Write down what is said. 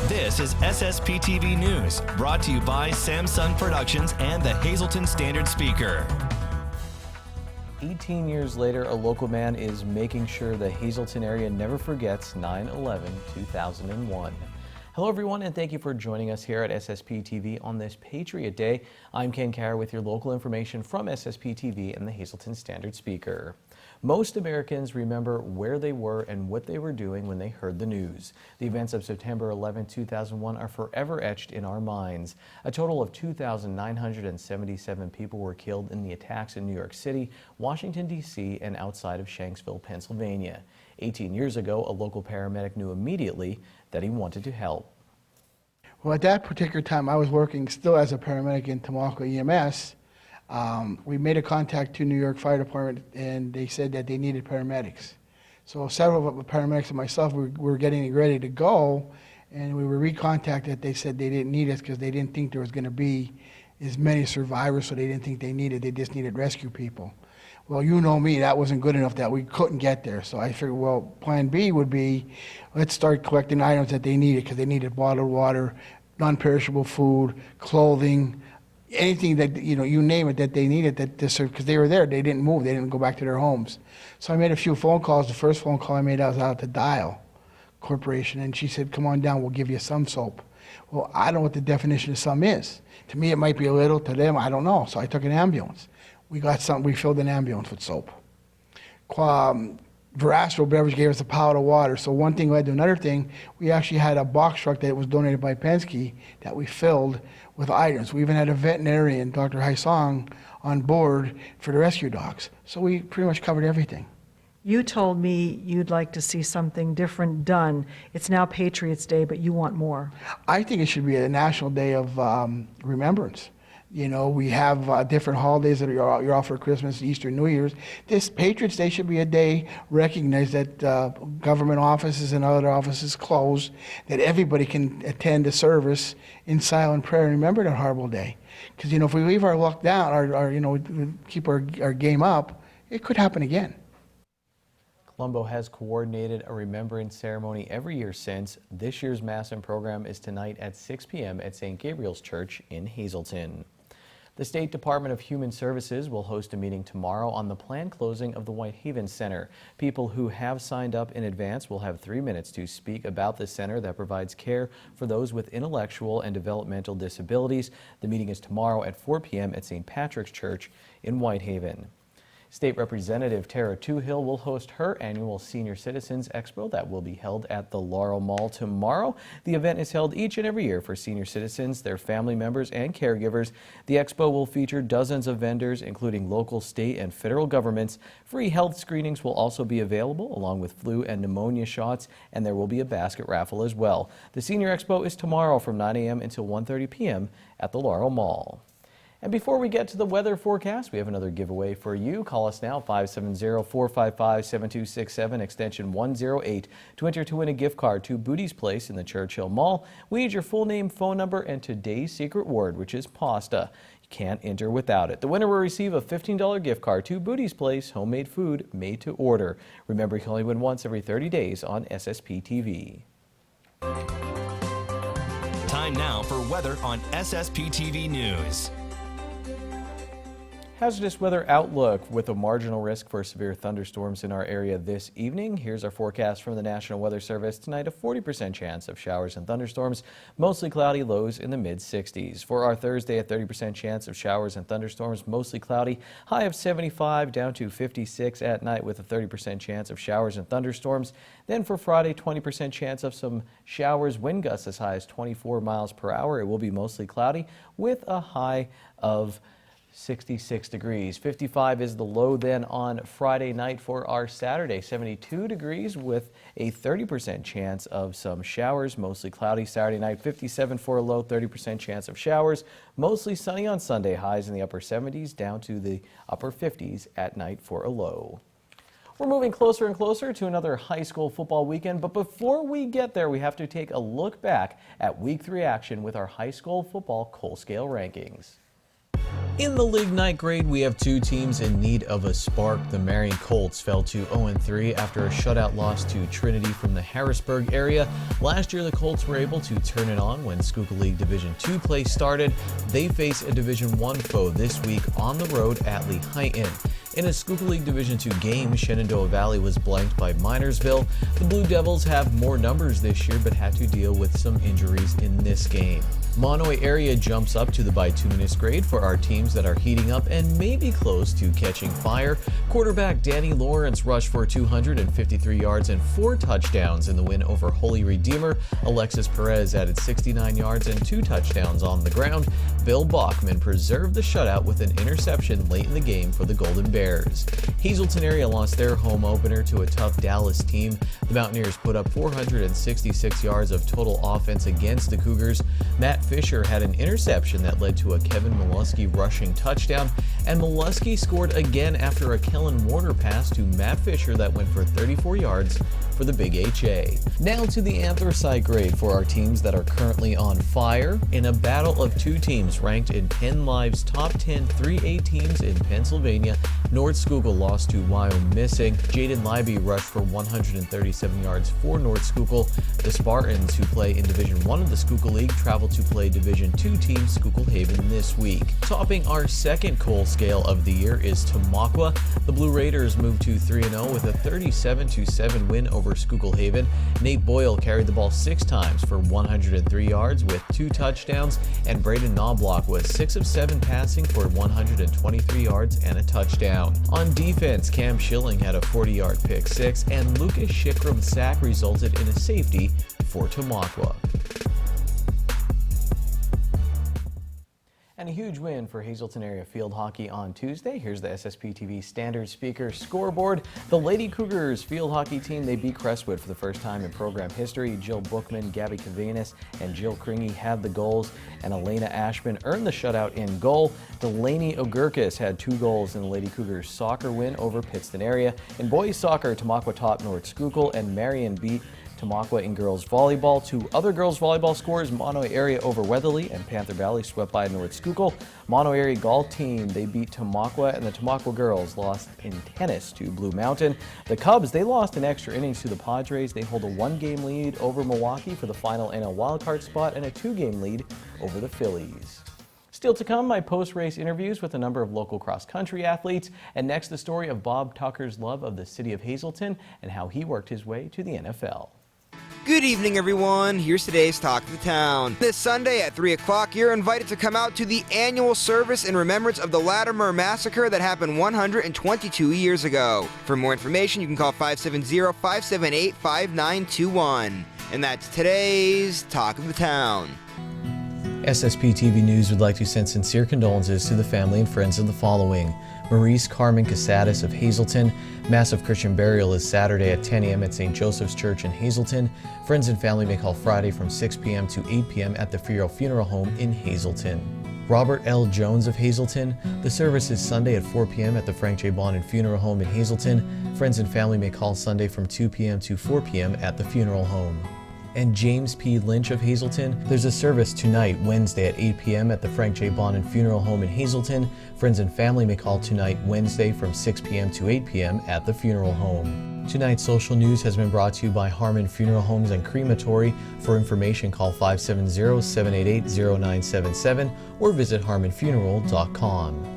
This is SSPTV News, brought to you by Samsung Productions and the Hazleton Standard Speaker. 18 years later, a local man is making sure the Hazleton area never forgets 9/11/2001. Hello everyone, and thank you for joining us here at SSPTV on this Patriot Day. I'm Ken Carr with your local information from SSPTV and the Hazleton Standard Speaker. Most Americans remember where they were and what they were doing when they heard the news. The events of September 11, 2001 are forever etched in our minds. A total of 2,977 people were killed in the attacks in New York City, Washington, D.C., and outside of Shanksville, Pennsylvania. 18 years ago, a local paramedic knew immediately that he wanted to help. Well, at that particular time, I was working still as a paramedic in Tamaulipas EMS. We made a contact to New York Fire Department, and they said that they needed paramedics. So several of the paramedics and myself were getting ready to go, and we were recontacted. They said they didn't need us because they didn't think there was going to be as many survivors, so they didn't think they just needed rescue people. Well, you know me, that wasn't good enough, that we couldn't get there. So I figured, well, plan B would be, let's start collecting items that they needed, because they needed bottled water, non-perishable food, clothing, anything that, you name it, that they needed, because they were there, they didn't move, they didn't go back to their homes. So I made a few phone calls. The first phone call I made, I was out to Dial Corporation, and she said, come on down, we'll give you some soap. Well, I don't know what the definition of some is. To me, it might be a little, to them, I don't know. So I took an ambulance. We filled an ambulance with soap. Veracruz Beverage gave us a pallet of water. So one thing led to another thing. We actually had a box truck that was donated by Penske that we filled with items. We even had a veterinarian, Dr. Haisong, on board for the rescue dogs. So we pretty much covered everything. You told me you'd like to see something different done. It's now Patriots Day, but you want more. I think it should be a national day of remembrance. We have different holidays that you're off for Christmas, Easter, New Year's. This Patriots Day should be a day recognized that government offices and other offices close, that everybody can attend a service in silent prayer and remember that horrible day. Because, if we leave our luck down, keep our game up, it could happen again. Colombo has coordinated a remembrance ceremony every year since. This year's Mass and program is tonight at 6 p.m. at St. Gabriel's Church in Hazleton. The State Department of Human Services will host a meeting tomorrow on the planned closing of the Whitehaven Center. People who have signed up in advance will have 3 minutes to speak about the center that provides care for those with intellectual and developmental disabilities. The meeting is tomorrow at 4 p.m. at St. Patrick's Church in Whitehaven. State Representative Tara Toohill will host her annual Senior Citizens Expo that will be held at the Laurel Mall tomorrow. The event is held each and every year for senior citizens, their family members, and caregivers. The expo will feature dozens of vendors, including local, state, and federal governments. Free health screenings will also be available, along with flu and pneumonia shots, and there will be a basket raffle as well. The Senior Expo is tomorrow from 9 a.m. until 1:30 p.m. at the Laurel Mall. And before we get to the weather forecast, we have another giveaway for you. Call us now, 570-455-7267, extension 108, to enter to win a gift card to Booty's Place in the Churchill Mall. We need your full name, phone number, and today's secret word, which is pasta. You can't enter without it. The winner will receive a $15 gift card to Booty's Place, homemade food made to order. Remember, you can only win once every 30 days on SSPTV. Time now for weather on SSPTV News. Hazardous weather outlook with a marginal risk for severe thunderstorms in our area this evening. Here's our forecast from the National Weather Service. Tonight, a 40% chance of showers and thunderstorms, mostly cloudy, lows in the mid-60s. For our Thursday, a 30% chance of showers and thunderstorms, mostly cloudy, high of 75 down to 56 at night with a 30% chance of showers and thunderstorms. Then for Friday, 20% chance of some showers, wind gusts as high as 24 miles per hour. It will be mostly cloudy with a high of 66 degrees. 55 is the low then on Friday night. For our Saturday, 72 degrees with a 30% chance of some showers, mostly cloudy. Saturday night, 57 for a low, 30% chance of showers, mostly sunny on Sunday, highs in the upper 70s down to the upper 50s at night for a low. We're moving closer and closer to another high school football weekend, but before we get there, we have to take a look back at Week 3 action with our high school football Kohl Scale rankings. In the league night grade, we have two teams in need of a spark. The Marion Colts fell to 0-3 after a shutout loss to Trinity from the Harrisburg area. Last year, the Colts were able to turn it on when Schuylkill League Division II play started. They face a Division I foe this week on the road at Lehighton. In a Schuylkill League Division II game, Shenandoah Valley was blanked by Minersville. The Blue Devils have more numbers this year but had to deal with some injuries in this game. Monomoy area jumps up to the bituminous grade for our teams that are heating up and may be close to catching fire. Quarterback Danny Lawrence rushed for 253 yards and 4 touchdowns in the win over Holy Redeemer. Alexis Perez added 69 yards and 2 touchdowns on the ground. Bill Bachman preserved the shutout with an interception late in the game for the Golden Bears. Hazleton area lost their home opener to a tough Dallas team. The Mountaineers put up 466 yards of total offense against the Cougars. Matt Fisher had an interception that led to a Kevin Molesky rushing touchdown, and Molesky scored again after a Kellen Warner pass to Matt Fisher that went for 34 yards for the Big HA. Now to the anthracite grade for our teams that are currently on fire. In a battle of two teams ranked in Penn Live's top 10 3A teams in Pennsylvania, North Schuylkill lost to Wyomissing. Jaden Libby rushed for 137 yards for North Schuylkill. The Spartans, who play in Division I of the Schuylkill League, travel to play Division II team Schuylkill Haven this week. Topping our second coal scale of the year is Tamaqua. The Blue Raiders moved to 3-0 with a 37-7 win over Schuylkill Haven. Nate Boyle carried the ball 6 times for 103 yards with 2 touchdowns, and Braden Knobloch was 6 of 7 passing for 123 yards and a touchdown. On defense, Cam Schilling had a 40-yard pick 6, and Lucas Schickram's sack resulted in a safety for Tamaqua. And a huge win for Hazleton area field hockey on Tuesday. Here's the SSPTV standard speaker scoreboard. The Lady Cougars field hockey team, they beat Crestwood for the first time in program history. Jill Bookman, Gabby Cavanis, and Jill Kringy had the goals, and Elena Ashman earned the shutout in goal. Delaney Ogurkis had 2 goals in the Lady Cougars soccer win over Pittston area. In boys soccer, Tamaqua topped North Schuylkill, and Marion beat Tamaqua in girls volleyball. 2 other girls volleyball scores: Monomoy area over Weatherly, and Panther Valley swept by North Schuylkill. Monomoy area golf team, they beat Tamaqua, and the Tamaqua girls lost in tennis to Blue Mountain. The Cubs, they lost in extra innings to the Padres. They hold a 1-game lead over Milwaukee for the final NL wildcard spot and a 2-game lead over the Phillies. Still to come, my post-race interviews with a number of local cross-country athletes, and next the story of Bob Tucker's love of the city of Hazleton and how he worked his way to the NFL. Good evening, everyone. Here's today's Talk of the Town. This Sunday at 3 o'clock, you're invited to come out to the annual service in remembrance of the Latimer Massacre that happened 122 years ago. For more information, you can call 570-578-5921. And that's today's Talk of the Town. SSPTV News would like to send sincere condolences to the family and friends of the following: Maurice Carmen Casadas of Hazleton. Massive Christian burial is Saturday at 10 a.m. at St. Joseph's Church in Hazleton. Friends and family may call Friday from 6 p.m. to 8 p.m. at the Fierro Funeral Home in Hazleton. Robert L. Jones of Hazleton. The service is Sunday at 4 p.m. at the Frank J. Bonin Funeral Home in Hazleton. Friends and family may call Sunday from 2 p.m. to 4 p.m. at the funeral home. And James P. Lynch of Hazleton. There's a service tonight, Wednesday at 8 p.m. at the Frank J. Bonin Funeral Home in Hazleton. Friends and family may call tonight, Wednesday, from 6 p.m. to 8 p.m. at the funeral home. Tonight's social news has been brought to you by Harmon Funeral Homes and Crematory. For information, call 570-788-0977 or visit harmonfuneral.com.